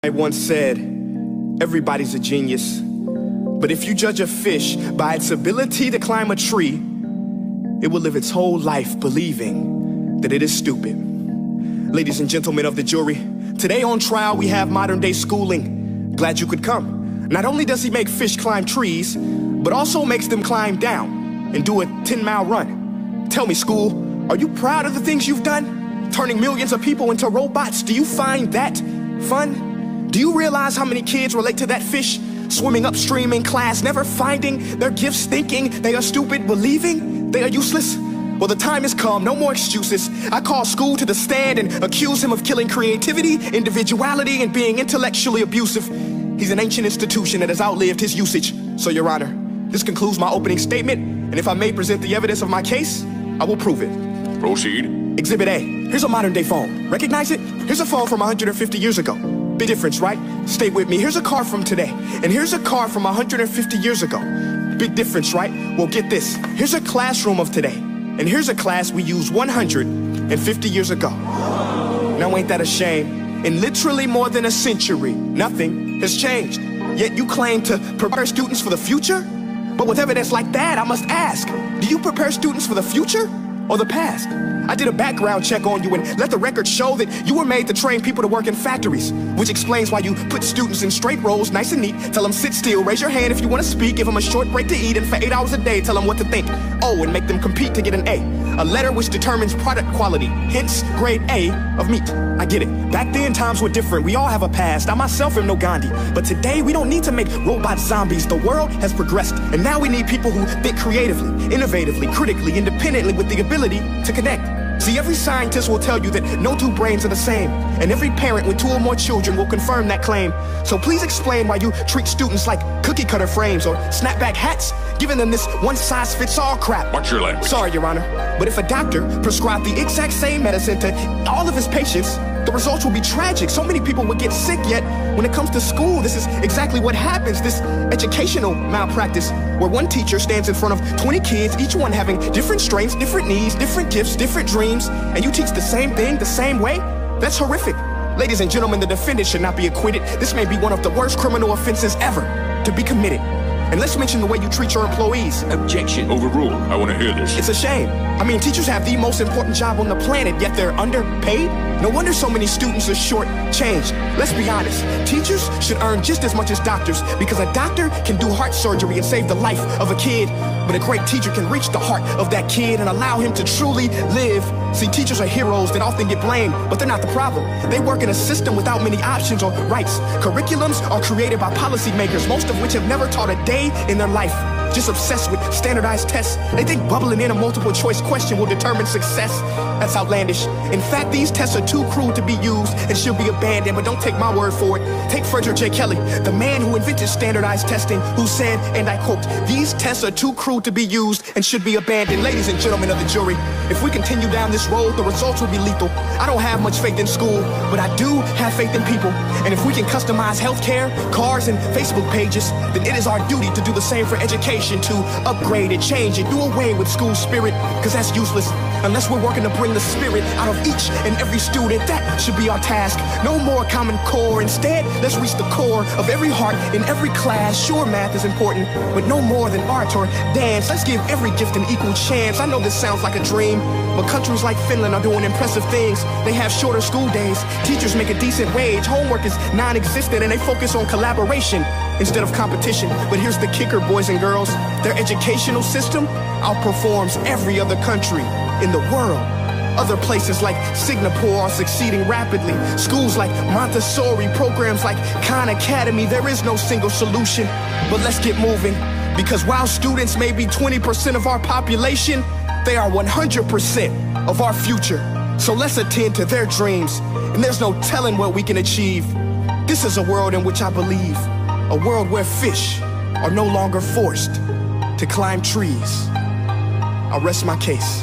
I once said, everybody's a genius, but if you judge a fish by its ability to climb a tree, it will live its whole life believing that it is stupid. Ladies and gentlemen of the jury, today on trial we have modern day schooling. Glad you could come. Not only does he make fish climb trees, but also makes them climb down and do a 10-mile run. Tell me, school, are you proud of the things you've done? Turning millions of people into robots, do you find that fun? Do you realize how many kids relate to that fish? Swimming upstream in class, never finding their gifts, thinking they are stupid, believing they are useless? Well, the time has come, no more excuses. I call school to the stand and accuse him of killing creativity, individuality, and being intellectually abusive. He's an ancient institution that has outlived his usage. So, Your Honor, this concludes my opening statement, and if I may present the evidence of my case, I will prove it. Proceed. Exhibit A. Here's a modern day phone. Recognize it? Here's a phone from 150 years ago. Big difference, right? Stay with me. Here's a car from today, and here's a car from 150 years ago. Big difference, right? Well, get this. Here's a classroom of today, and here's a class we used 150 years ago. Now, ain't that a shame? In literally more than a century, nothing has changed. Yet you claim to prepare students for the future? But with evidence like that, I must ask, do you prepare students for the future or the past? I did a background check on you and let the record show that you were made to train people to work in factories, which explains why you put students in straight rows, nice and neat, tell them sit still, raise your hand if you want to speak, give them a short break to eat, and for 8 hours a day, tell them what to think. Oh, and make them compete to get an A letter which determines product quality, hence grade A of meat. I get it. Back then, times were different. We all have a past. I myself am no Gandhi. But today, we don't need to make robot zombies. The world has progressed, and now we need people who think creatively, innovatively, critically, independently, with the ability to connect. See, every scientist will tell you that no two brains are the same, and every parent with 2 or more children will confirm that claim. So please explain why you treat students like cookie cutter frames or snapback hats, giving them this one-size-fits-all crap. Watch your language. Sorry, Your Honor, but if a doctor prescribed the exact same medicine to all of his patients, the results will be tragic. So many people would get sick, yet when it comes to school, this is exactly what happens. This educational malpractice, where one teacher stands in front of 20 kids, each one having different strengths, different needs, different gifts, different dreams, and you teach the same thing the same way? That's horrific. Ladies and gentlemen, the defendant should not be acquitted. This may be one of the worst criminal offenses ever to be committed. And let's mention the way you treat your employees. Objection. Overruled. I want to hear this. It's a shame. I mean, teachers have the most important job on the planet, yet they're underpaid? No wonder so many students are short-changed. Let's be honest. Teachers should earn just as much as doctors, because a doctor can do heart surgery and save the life of a kid, but a great teacher can reach the heart of that kid and allow him to truly live. See, teachers are heroes that often get blamed, but they're not the problem. They work in a system without many options or rights. Curriculums are created by policymakers, most of which have never taught a day in their life. Just obsessed with standardized tests. They think bubbling in a multiple choice question will determine success. That's outlandish. In fact, these tests are too cruel to be used and should be abandoned, but don't take my word for it. Take Frederick J. Kelly, the man who invented standardized testing, who said, and I quote, "These tests are too cruel to be used and should be abandoned." Ladies and gentlemen of the jury, if we continue down this road, the results will be lethal. I don't have much faith in school, but I do have faith in people. And if we can customize healthcare, cars, and Facebook pages, then it is our duty to do the same for education, to upgrade and change and do away with school spirit, because that's useless unless we're working to bring the spirit out of each and every student. That should be our task. No more Common Core. Instead, let's reach the core of every heart in every class. Sure, math is important, but no more than art or dance. Let's give every gift an equal chance. I know this sounds like a dream, but countries like Finland are doing impressive things. They have shorter school days, teachers make a decent wage, homework is non-existent, and they focus on collaboration instead of competition. But here's the kicker, boys and girls. Their educational system outperforms every other country in the world. Other places like Singapore are succeeding rapidly. Schools like Montessori, programs like Khan Academy, there is no single solution. But let's get moving, because while students may be 20% of our population, they are 100% of our future. So let's attend to their dreams, and there's no telling what we can achieve. This is a world in which I believe, a world where fish are no longer forced to climb trees. I'll rest my case.